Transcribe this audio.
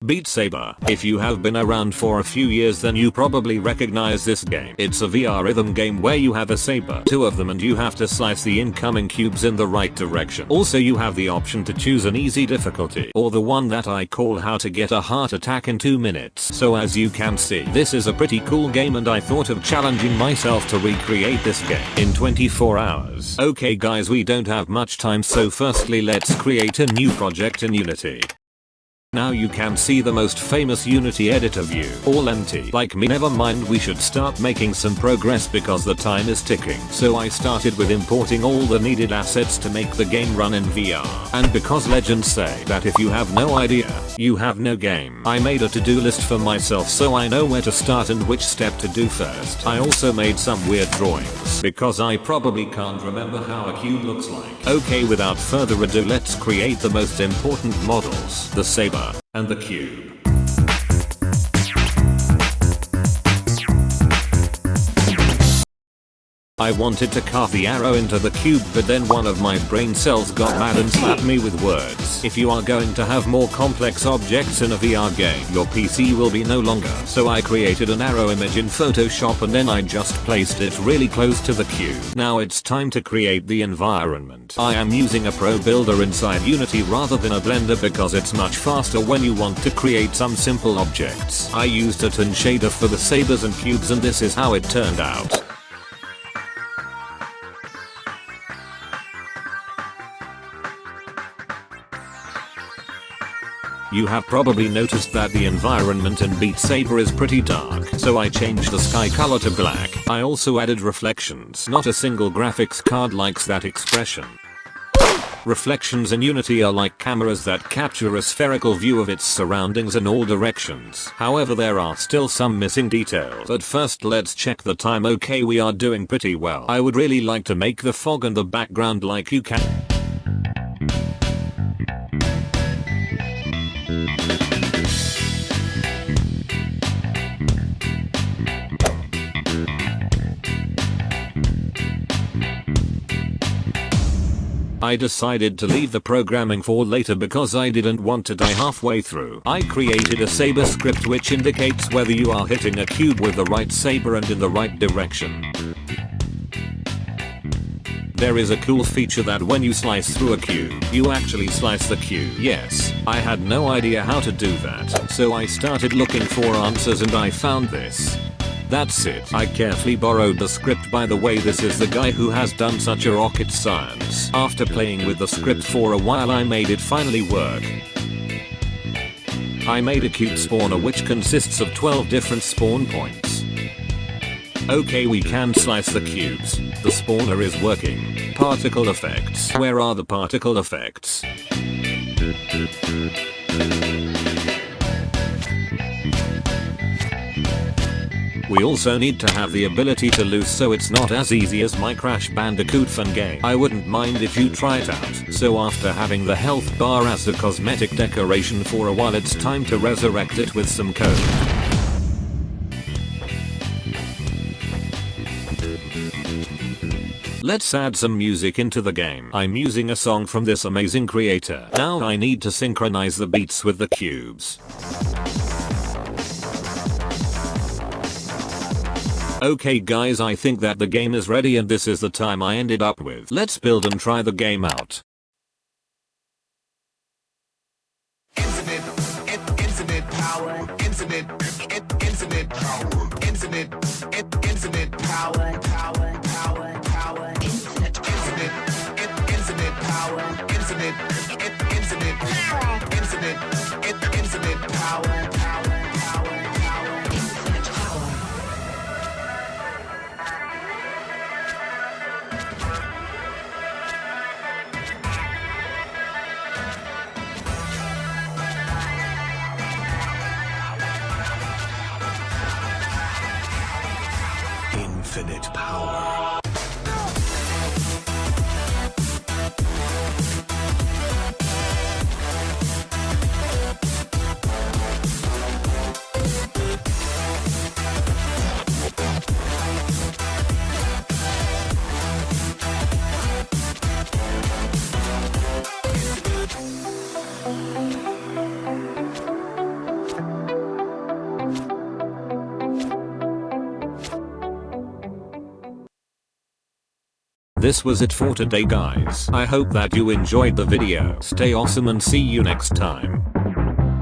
Beat Saber. If you have been around for a few years then you probably recognize this game. It's a VR rhythm game where you have a saber, two of them, and you have to slice the incoming cubes in the right direction. Also you have the option to choose an easy difficulty, or the one that I call how to get a heart attack in 2 minutes. So as you can see, this is a pretty cool game and I thought of challenging myself to recreate this game in 24 hours. Okay guys, we don't have much time, so firstly let's create a new project in Unity. Now you can see the most famous Unity editor view, all empty. Like me, never mind, we should start making some progress because the time is ticking. So I started with importing all the needed assets to make the game run in VR. And because legends say that if you have no idea, you have no game, I made a to-do list for myself so I know where to start and which step to do first. I also made some weird drawings because I probably can't remember how a cube looks like. Okay, without further ado, let's create the most important models, the saber and the cube. I wanted to carve the arrow into the cube, but then one of my brain cells got mad and slapped me with words. If you are going to have more complex objects in a VR game, your PC will be no longer. So I created an arrow image in Photoshop and then I just placed it really close to the cube. Now it's time to create the environment. I am using a Pro Builder inside Unity rather than a Blender because it's much faster when you want to create some simple objects. I used a tone shader for the sabers and cubes and this is how it turned out. You have probably noticed that the environment in Beat Saber is pretty dark, so I changed the sky color to black. I also added reflections. Not a single graphics card likes that expression. Reflections in Unity are like cameras that capture a spherical view of its surroundings in all directions. However, there are still some missing details. But first let's check the time. Okay, we are doing pretty well. I would really like to make the fog in the background like you can. I decided to leave the programming for later because I didn't want to die halfway through. I created a saber script which indicates whether you are hitting a cube with the right saber and in the right direction. There is a cool feature that when you slice through a cube, you actually slice the cube. Yes, I had no idea how to do that, so I started looking for answers and I found this. That's it. I carefully borrowed the script. By the way, this is the guy who has done such a rocket science. After playing with the script for a while, I made it finally work. I made a cube spawner which consists of 12 different spawn points. Okay, we can slice the cubes. The spawner is working. Particle effects. Where are the particle effects? We also need to have the ability to lose so it's not as easy as my Crash Bandicoot fun game. I wouldn't mind if you try it out. So after having the health bar as a cosmetic decoration for a while, it's time to resurrect it with some code. Let's add some music into the game. I'm using a song from this amazing creator. Now I need to synchronize the beats with the cubes. Okay guys, I think that the game is ready and this is the time I ended up with. Let's build and try the game out. Infinite power, infinite power, infinite power, power, power, power, infinite power, infinite power, power. Infinite power. this was it for today guys. I hope that you enjoyed the video. Stay awesome and see you next time.